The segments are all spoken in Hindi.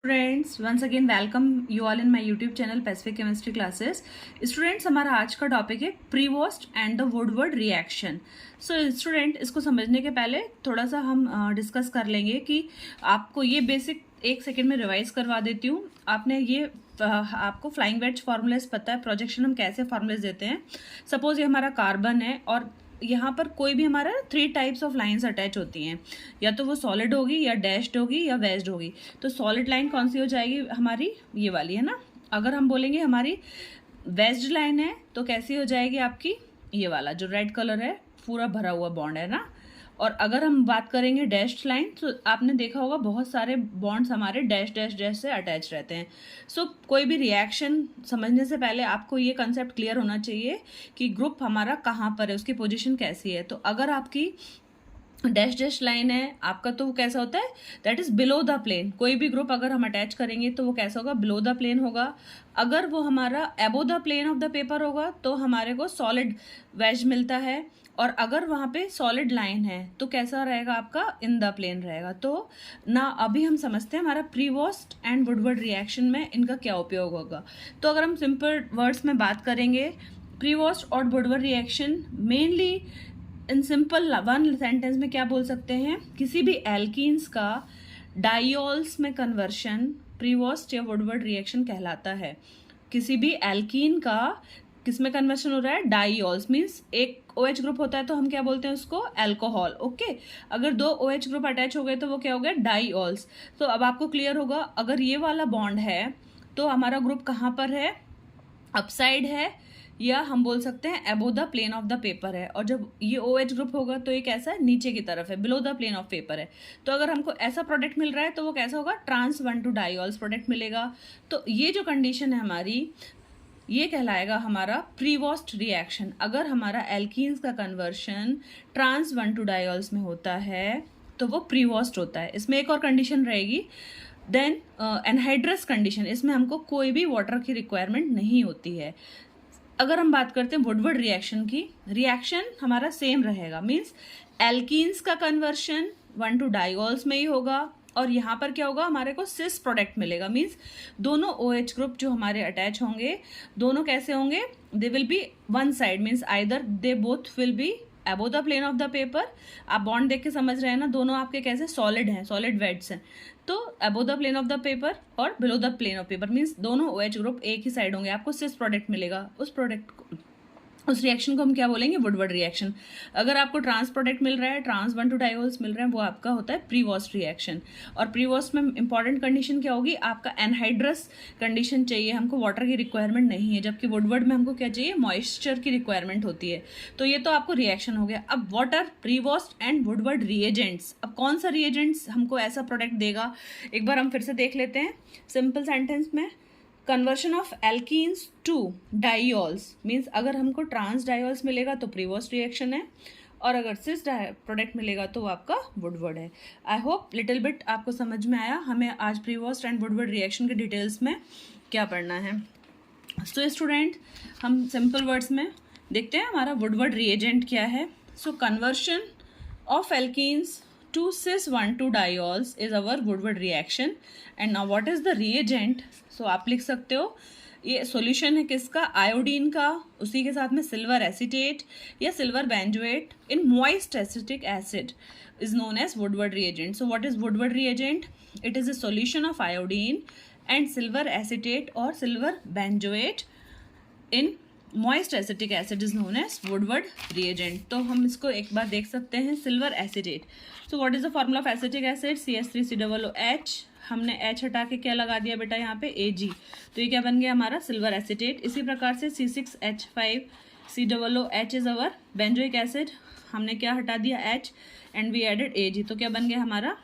Students once again welcome you all in my YouTube channel Pacific chemistry classes. Students, हमारा आज का टॉपिक है Prevost and the Woodward reaction. So student, इसको समझने के पहले थोड़ा सा हम डिस्कस कर लेंगे कि आपको ये बेसिक एक सेकेंड में रिवाइज करवा देती हूँ। आपने ये आपको फ्लाइंग वेज फार्मूलेस पता है, प्रोजेक्शन हम कैसे फार्मूलेस देते हैं। सपोज ये हमारा कार्बन है और यहाँ पर कोई भी हमारा 3 टाइप्स ऑफ लाइंस अटैच होती हैं, या तो वो सॉलिड होगी या डैश्ड होगी या वेज्ड होगी। तो सॉलिड लाइन कौन सी हो जाएगी हमारी, ये वाली है ना। अगर हम बोलेंगे हमारी वेज्ड लाइन है तो कैसी हो जाएगी आपकी, ये वाला जो रेड कलर है, पूरा भरा हुआ बॉन्ड है ना। और अगर हम बात करेंगे डैश्ड लाइन, तो आपने देखा होगा बहुत सारे बॉन्ड्स हमारे डैश डैश डैश से अटैच रहते हैं। सो कोई भी रिएक्शन समझने से पहले आपको ये कंसेप्ट क्लियर होना चाहिए कि ग्रुप हमारा कहाँ पर है, उसकी पोजीशन कैसी है। तो अगर आपकी डैश डैश लाइन है आपका, तो वो कैसा होता है, that is below the plane. कोई भी ग्रुप अगर हम अटैच करेंगे तो वो कैसा होगा, बिलो द प्लेन होगा। अगर वो हमारा above the plane of the paper होगा तो हमारे को सॉलिड वेज मिलता है। और अगर वहाँ पे सॉलिड लाइन है तो कैसा रहेगा आपका, इन द प्लेन रहेगा। तो ना अभी हम समझते हैं हमारा प्रीवोस्ट एंड वुडवर्ड रिएक्शन में इनका क्या उपयोग होगा। तो अगर हम सिंपल वर्ड्स में बात करेंगे, प्रीवोस्ट और Woodward reaction mainly in simple one sentence में क्या बोल सकते हैं, किसी भी एल्कीन्स का डाइऑल्स में कन्वर्शन प्रीवोस्ट या वुडवर्ड रिएक्शन कहलाता है। किसी भी एल्कीन का किस में कन्वर्शन हो रहा है, डाइऑल्स मीन्स एक OH ग्रुप होता है तो हम क्या बोलते हैं उसको, अल्कोहल। ओके, अगर 2 OH ग्रुप अटैच हो गए तो वो क्या हो गया, डाइऑल्स। तो अब आपको क्लियर होगा, अगर ये वाला बॉन्ड है तो हमारा ग्रुप कहाँ पर है, अपसाइड है, या हम बोल सकते हैं above the plane of the paper है। और जब ये OH ग्रुप होगा तो ये कैसा है, नीचे की तरफ है, below the plane of paper है। तो अगर हमको ऐसा प्रोडक्ट मिल रहा है तो वो कैसा होगा, ट्रांस 1,2 डाइऑल्स प्रोडक्ट मिलेगा। तो ये जो कंडीशन है हमारी, ये कहलाएगा हमारा प्रीवोस्ट रिएक्शन। अगर हमारा एल्कीन्स का कन्वर्शन ट्रांस 1,2 डाइऑल्स में होता है तो वो प्रीवोस्ट होता है। इसमें एक और कंडीशन रहेगी, देन एनहाइड्रस कंडीशन। इसमें हमको कोई भी वाटर की रिक्वायरमेंट नहीं होती है। अगर हम बात करते हैं वुडवर्ड रिएक्शन की, रिएक्शन हमारा सेम रहेगा, मीन्स एल्कीन्स का कन्वर्शन 1,2 डाइऑल्स में ही होगा। और यहाँ पर क्या होगा, हमारे को सिस प्रोडक्ट मिलेगा, मीन्स दोनों OH ग्रुप जो हमारे अटैच होंगे दोनों कैसे होंगे, they will be one side, means either they both will be above the plane of the paper. आप बॉन्ड देख के समझ रहे हैं ना, दोनों आपके कैसे सॉलिड हैं, सॉलिड वेट्स हैं। तो above the plane of the paper और below the plane of paper means दोनों OH ग्रुप एक ही साइड होंगे, आपको सिस प्रोडक्ट मिलेगा। उस रिएक्शन को हम क्या बोलेंगे, वुडवर्ड रिएक्शन। अगर आपको ट्रांस प्रोडक्ट मिल रहा है, ट्रांस 1,2 डाइऑल्स मिल रहे हैं, वो आपका होता है प्रीवोस्ट रिएक्शन। और प्रीवोस्ट में इंपॉर्टेंट कंडीशन क्या होगी, आपका एनहाइड्रस कंडीशन चाहिए, हमको वाटर की रिक्वायरमेंट नहीं है। जबकि वुडवर्ड में हमको क्या चाहिए, मॉइस्चर की रिक्वायरमेंट होती है। तो ये तो आपको रिएक्शन हो गया। अब water, Prevost and Woodward reagents, अब कौन सा रिएजेंट्स हमको ऐसा प्रोडक्ट देगा, एक बार हम फिर से देख लेते हैं सिंपल सेंटेंस में। Conversion of alkenes to diols means अगर हमको ट्रांस डाइऑल्स मिलेगा तो प्रीवोस्ट रिएक्शन है, और अगर सिस प्रोडक्ट मिलेगा तो वो आपका वुडवर्ड है। आई होप लिटिल बिट आपको समझ में आया हमें आज प्रीवोस्ट एंड वुडवर्ड रिएक्शन के डिटेल्स में क्या पढ़ना है। सो स्टूडेंट, हम सिंपल वर्ड्स में देखते हैं हमारा वुडवर्ड रिएजेंट क्या है। सो conversion of alkenes to cis 1,2 diols is our Woodward reaction. And now what is the reagent? So आप लिख सकते हो, ये सॉल्यूशन है किसका, आयोडीन का, उसी के साथ में सिल्वर एसिटेट या silver benzoate in moist acetic acid is known as Woodward reagent. So what is Woodward reagent? It is a solution of iodine and silver acetate or silver benzoate in moist acetic acid is known as Woodward reagent. तो हम इसको एक बार देख सकते हैं, silver acetate. So what is the formula of acetic acid, CH3COOH। हमने H हटा के क्या लगा दिया बेटा यहाँ पे, Ag। तो ये क्या बन गया हमारा, सिल्वर एसिटेट। इसी प्रकार से C6H5COOH is our benzoic acid. हमने क्या हटा दिया, H and we added Ag। तो क्या बन गया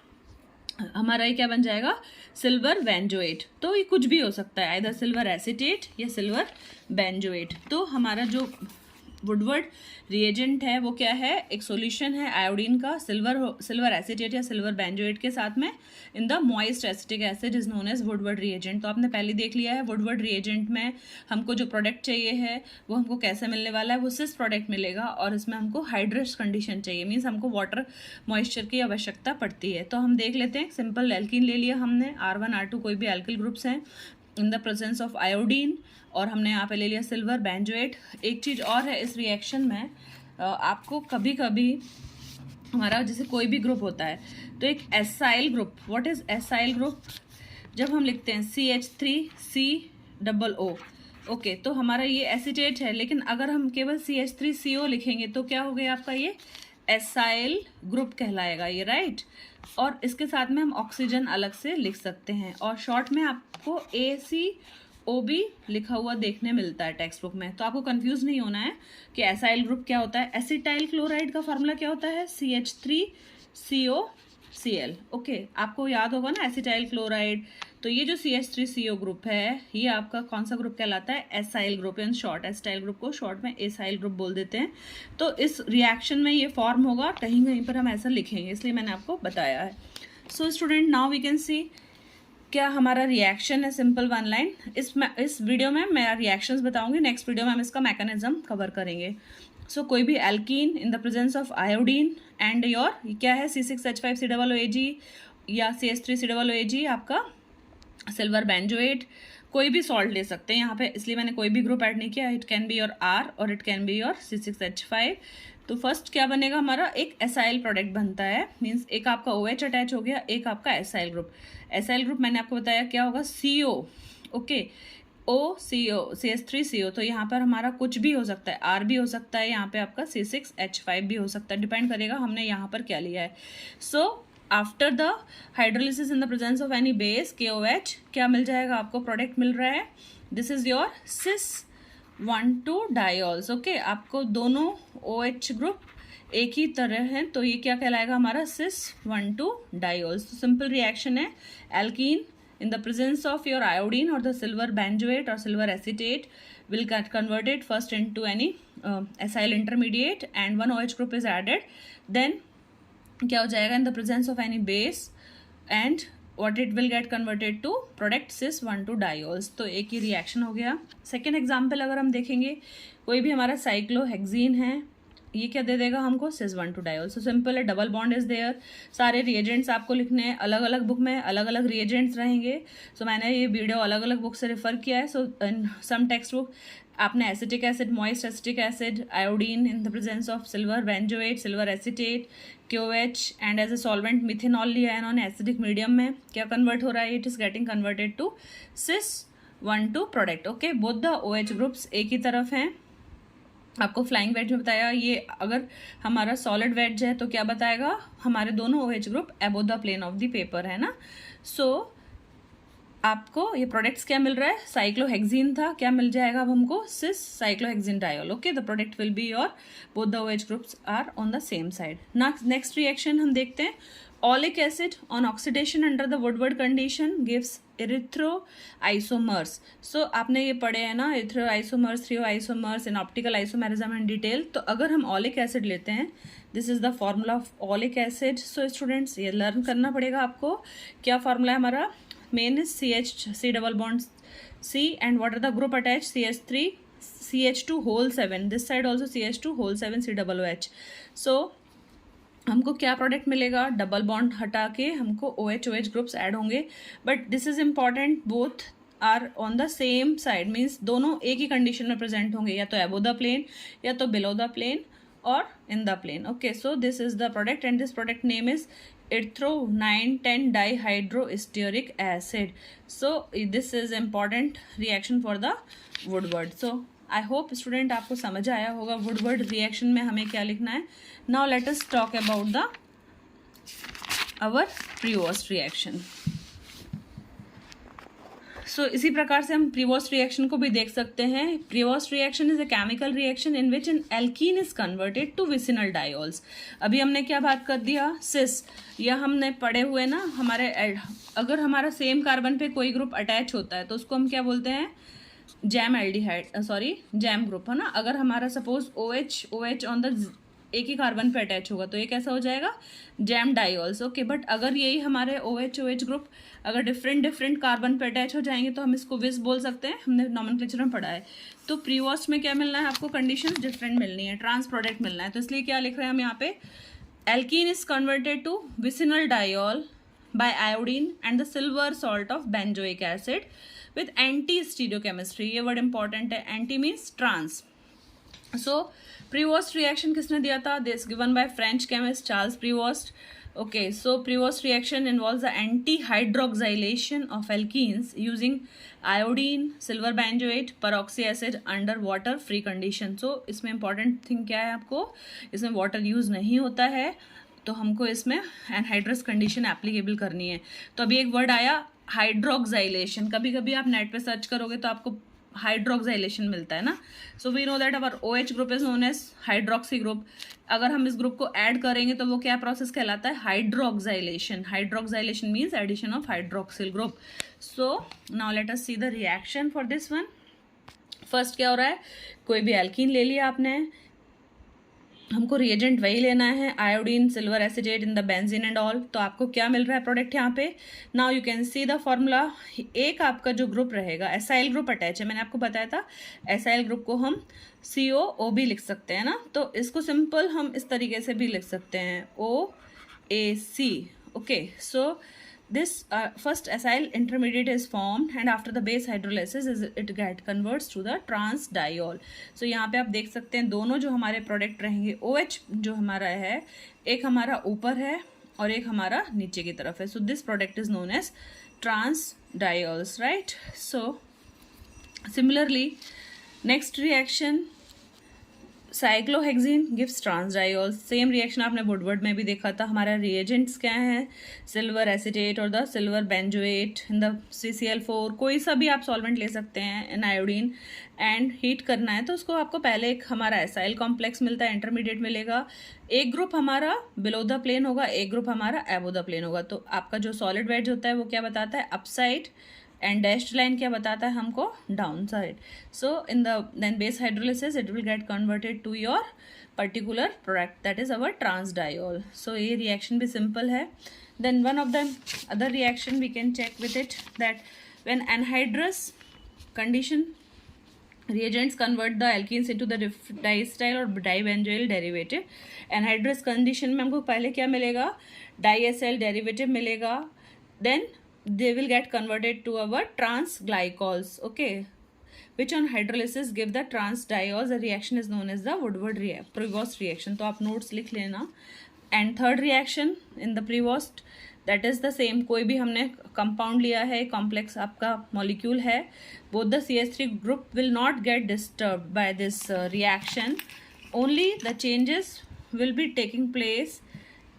हमारा ये क्या बन जाएगा, सिल्वर बेंजोएट। तो ये कुछ भी हो सकता है, आइदर सिल्वर एसिटेट या सिल्वर बेंजोएट। तो हमारा जो वुडवर्ड रिएजेंट है वो क्या है, एक सॉल्यूशन है आयोडीन का सिल्वर एसीटेट या सिल्वर बेंजोएट के साथ में in the moist acetic acid is known as Woodward reagent. तो आपने पहले देख लिया है वुडवर्ड रिएजेंट में हमको जो प्रोडक्ट चाहिए है वो हमको कैसे मिलने वाला है, वो सिस प्रोडक्ट मिलेगा और इसमें हमको हाइड्रस कंडीशन चाहिए, मीन्स हमको वाटर मॉइस्चर की आवश्यकता पड़ती है। तो हम देख लेते हैं, सिंपल एल्कीन ले लिया हमने, R1 R2 कोई भी एल्किल ग्रुप्स हैं इन द प्रेजेंस ऑफ आयोडीन, और हमने यहाँ पे ले लिया सिल्वर बेंजोएट। एक चीज़ और है इस रिएक्शन में, आपको कभी कभी हमारा जैसे कोई भी ग्रुप होता है तो एक acyl group, what is acyl group, जब हम लिखते हैं CH3COO, ओके, तो हमारा ये एसीटेट है, लेकिन अगर हम केवल CH3CO लिखेंगे तो क्या हो गया आपका ये एसाइल ग्रुप कहलाएगा ये, राइट। और इसके साथ में हम ऑक्सीजन अलग से लिख सकते हैं, और शॉर्ट में आपको ACOB लिखा हुआ देखने मिलता है टेक्स्ट बुक में। तो आपको कंफ्यूज नहीं होना है कि एसाइल ग्रुप क्या होता है। एसिटाइल क्लोराइड का फार्मूला क्या होता है, CH3COCl, ओके, आपको याद होगा ना एसिटाइल क्लोराइड। तो ये जो CH3CO ग्रुप है ये आपका कौन सा ग्रुप कहलाता है, acyl group, in short acetyl group को शॉर्ट में एसाइल ग्रुप बोल देते हैं। तो इस रिएक्शन में ये फॉर्म होगा, कहीं कहीं पर हम ऐसा लिखेंगे, इसलिए मैंने आपको बताया है। So student, now we can see क्या हमारा रिएक्शन है, सिंपल वन लाइन। इस वीडियो में मैं रिएक्शंस बताऊंगी, नेक्स्ट वीडियो में हम इसका मैकेनिज्म कवर करेंगे। सो कोई भी alkene in the presence of iodine and your क्या है C6H5COOAg या CH3COOAg आपका सिल्वर बेंजोएट, कोई भी सॉल्ट ले सकते हैं यहाँ पे, इसलिए मैंने कोई भी ग्रुप ऐड नहीं किया। It can be your R और it can be your C6H5। तो फर्स्ट क्या बनेगा हमारा, एक एसाइल प्रोडक्ट बनता है, मीन्स एक आपका OH अटैच हो गया, एक आपका एसाइल ग्रुप। एसाइल ग्रुप मैंने आपको बताया क्या होगा, CO, ओके, OCO CH3CO। तो यहाँ पर हमारा कुछ भी हो सकता है, R भी हो सकता है, यहाँ पे आपका C6H5 भी हो सकता है, डिपेंड करेगा हमने यहाँ पर क्या लिया है। So after the hydrolysis in the presence of any base KOH क्या मिल जाएगा आपको, प्रोडक्ट मिल रहा है, this is your cis-1,2 diols, okay. आपको दोनों OH ग्रुप एक ही तरह है तो ये क्या कहलाएगा हमारा cis-1,2 डायोल्स। तो सिंपल रिएक्शन है, alkene in the presence of your iodine or the silver benzoate or silver acetate will get converted first into any acyl intermediate and one OH group is added, then क्या हो जाएगा in the presence of any base and what it will get converted to product cis-1,2 diols। तो एक ही रिएक्शन हो गया। सेकेंड एग्जाम्पल अगर हम देखेंगे, कोई भी हमारा साइक्लोहेक्सीन है, ये क्या दे देगा हमको cis-1,2 डायोल। सो सिंपल है, डबल बॉन्ड इज देयर, सारे रिएजेंट्स आपको लिखने हैं, अलग अलग बुक में अलग अलग रिएजेंट्स रहेंगे। सो मैंने ये वीडियो अलग अलग बुक से रेफर किया है। So in some text book आपने acetic acid, moist acetic acid, iodine in the presence of silver benzoate, silver acetate, KOH and as a solvent methanol लिया है इन्होंने एसिडिक मीडियम में, क्या कन्वर्ट हो रहा है, it is getting converted to cis-1,2 product, okay. Both the OH groups एक ही तरफ हैं। आपको फ्लाइंग वेज में बताया, ये अगर हमारा सॉलिड वेज है तो क्या बताएगा, हमारे दोनों OH group above the plane of the paper है ना। सो आपको ये प्रोडक्ट्स क्या मिल रहा है, साइक्लोहेक्सीन था, क्या मिल जाएगा अब हमको cis-cyclohexene diol, okay. The product will be your both the OH groups are on the same side. Next reaction हम देखते हैं, oleic acid on oxidation under the Woodward condition gives erythroisomers. So आपने ये पढ़े हैं ना, erythroisomers, threoisomers in optical isomerism in detail. तो अगर हम ओलिक एसिड लेते हैं, this is the formula of oleic acid. So students ये लर्न करना पड़ेगा आपको, क्या फॉर्मूला है हमारा, main is C double bond C and what are the group attached, CH3 CH2 whole 7, this side also CH2 whole 7 COOH। so हमको क्या प्रोडक्ट मिलेगा, डबल बॉन्ड हटा के हमको OH ग्रुप्स ऐड होंगे, but this is important, both are on the same side, means दोनों एक ही कंडीशन में प्रेजेंट होंगे, या तो अबोव द प्लेन या तो बिलो द प्लेन और in the plane, okay. So this is the product and this product name is erythro-9,10 dihydrostearic acid। so this is important reaction for the Woodward। so I hope student आपको समझ आया होगा Woodward reaction में हमें क्या लिखना है। now let us talk about the our Prevost reaction। सो इसी प्रकार से हम प्रीवोस्ट रिएक्शन को भी देख सकते हैं। Prevost reaction is a chemical reaction in which an alkene is converted to vicinal diols. अभी हमने क्या बात कर दिया, सिस, या हमने पढ़े हुए ना हमारे, अगर हमारा सेम कार्बन पे कोई ग्रुप अटैच होता है तो उसको हम क्या बोलते हैं, jam aldehyde, sorry jam group है ना। अगर हमारा सपोज OH ऑन द एक ही कार्बन पे अटैच होगा तो ये कैसा हो जाएगा, जैम डाइऑल्स। ओके, बट अगर यही हमारे OH ग्रुप अगर डिफरेंट कार्बन पे अटैच हो जाएंगे तो हम इसको विस बोल सकते हैं, हमने नॉमेनक्लेचर में पढ़ा है। तो प्रीवॉस्ट में क्या मिलना है आपको, कंडीशंस डिफरेंट मिलनी है, ट्रांस प्रोडक्ट मिलना है। तो इसलिए क्या लिख रहे हैं हम यहाँ पे, alkene is converted to vicinal diol by iodine and the silver salt of benzoic acid with anti-stereochemistry। ये वर्ड इंपॉर्टेंट है, anti means trans. So Prevost reaction किसने दिया था, this given by French chemist Charles Prevost. Okay, so Prevost reaction involves the anti hydroxylation of alkenes using iodine, silver benzoate, peroxy acid under water free condition. So इसमें इंपॉर्टेंट थिंग क्या है आपको, इसमें वाटर यूज नहीं होता है, तो हमको इसमें एनहाइड्रस कंडीशन एप्लीकेबल करनी है। तो अभी एक वर्ड आया हाइड्रोक्साइलेशन, कभी कभी आप नेट पे सर्च करोगे तो आपको हाइड्रोक्साइलेशन मिलता है ना। So we know that our OH group is known as hydroxy group. अगर हम इस ग्रुप को ऐड करेंगे तो वो क्या प्रोसेस कहलाता है, hydroxylation. Hydroxylation means addition of hydroxyl group. So now let us see the reaction for this one. First क्या हो रहा है, कोई भी एल्कीन ले लिया आपने, हमको रिएजेंट वही लेना है, iodine, silver acetate in the benzene and all. तो आपको क्या मिल रहा है प्रोडक्ट यहाँ पे, now you can see the formula. एक आपका जो ग्रुप रहेगा, एसाइल ग्रुप अटैच है, मैंने आपको बताया था एसाइल ग्रुप को हम COO भी लिख सकते हैं ना। तो इसको सिंपल हम इस तरीके से भी लिख सकते हैं, OAC। Okay, so this first acyl intermediate is formed and after the base hydrolysis it get converts to the trans diol। so यहाँ पे आप देख सकते हैं दोनों जो हमारे प्रोडक्ट रहेंगे, OH जो हमारा है, एक हमारा ऊपर है और एक हमारा नीचे की तरफ है। so this product is known as trans diols, right? so similarly next reaction, cyclohexene gives trans diol. Same reaction आपने वुडवर्ड में भी देखा था। हमारा रिएजेंट्स क्या है, सिल्वर एसिटेट और the silver benzoate in the CCl4, कोई सा भी आप सॉल्वेंट ले सकते हैं, इन आयोडीन, एंड हीट करना है तो उसको आपको पहले एक हमारा एसाइल कॉम्प्लेक्स मिलता है, इंटरमीडिएट मिलेगा, एक ग्रुप हमारा बिलो द प्लेन होगा, एक ग्रुप हमारा एबो द प्लेन होगा। तो आपका जो सॉलिड वेज होता है वो क्या बताता है, अपसाइड, एंड डैश्ड लाइन क्या बताता है हमको, down side. So in the then base hydrolysis it will get converted to your particular product that is our trans diol. So ये रिएक्शन भी सिंपल है। Then one of the other reaction we can check with it that when anhydrous condition reagents convert the alkenes into the diacetyl और dibenzoyl derivative। एनहाइड्रस कंडीशन में हमको पहले क्या मिलेगा, डाइएसाइल डेरिवेटिव मिलेगा, then they will get converted to our trans glycols, okay, which on hydrolysis give the trans diols। the reaction is known as the Woodward Prevost reaction। तो आप नोट्स लिख लेना। And third reaction in the Prevost, that is the same, कोई भी हमने कंपाउंड लिया है, कॉम्प्लेक्स आपका मॉलिक्यूल है, both the CH3 group will not get disturb by this reaction, only the changes will be taking place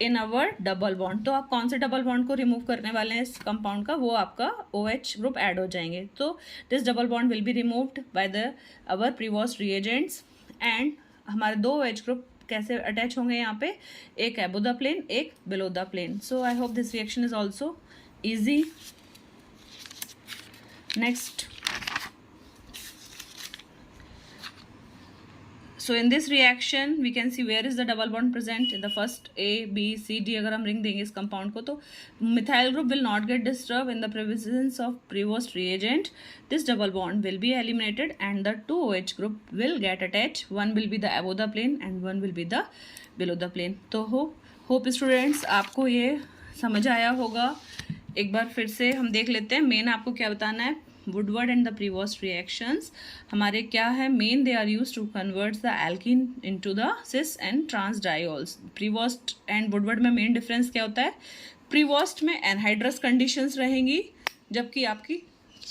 in our double bond. तो आप कौन से डबल बॉन्ड को रिमूव करने वाले हैं इस कंपाउंड का, वो आपका OH ग्रुप ऐड हो जाएंगे। तो this double bond will be removed by the our Prevost reagents, and हमारे दो OH ग्रुप कैसे अटैच होंगे यहाँ पे, एक एबो द प्लेन, एक below the plane. So I hope this reaction is also easy. Next, so in this reaction we can see where is the double bond present in the first A B C D। अगर हम रिंग देंगे इस कंपाउंड को तो methyl group will not get disturbed in the presence of Prevost reagent। this double bond will be eliminated and the two OH group will get attached, one will be the above the plane and one will be the below the plane। तो होप स्टूडेंट्स आपको ये समझ आया होगा। एक बार फिर से हम देख लेते हैं, मेन आपको क्या बताना है, Woodward and the Prevost reactions हमारे क्या है, main they are use to convert the alkene into the cis and trans diols. Prevost and Woodward में मेन डिफरेंस क्या होता है, प्रीवोस्ट में एनहाइड्रस कंडीशंस रहेंगी, जबकि आपकी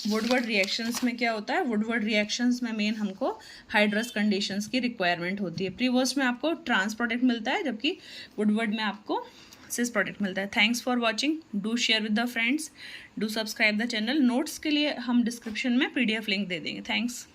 वुडवर्ड रिएक्शंस में क्या होता है, वुडवर्ड रिएक्शंस में मेन हमको हाइड्रस कंडीशंस की रिक्वायरमेंट होती है। प्रीवोस्ट में आपको ट्रांस प्रोडक्ट मिलता है, जबकि वुडवर्ड में आपको सिस प्रोडक्ट मिलता है। Thanks for watching, do share with the friends, do subscribe the channel. Notes के लिए हम डिस्क्रिप्शन में PDF लिंक दे देंगे। थैंक्स।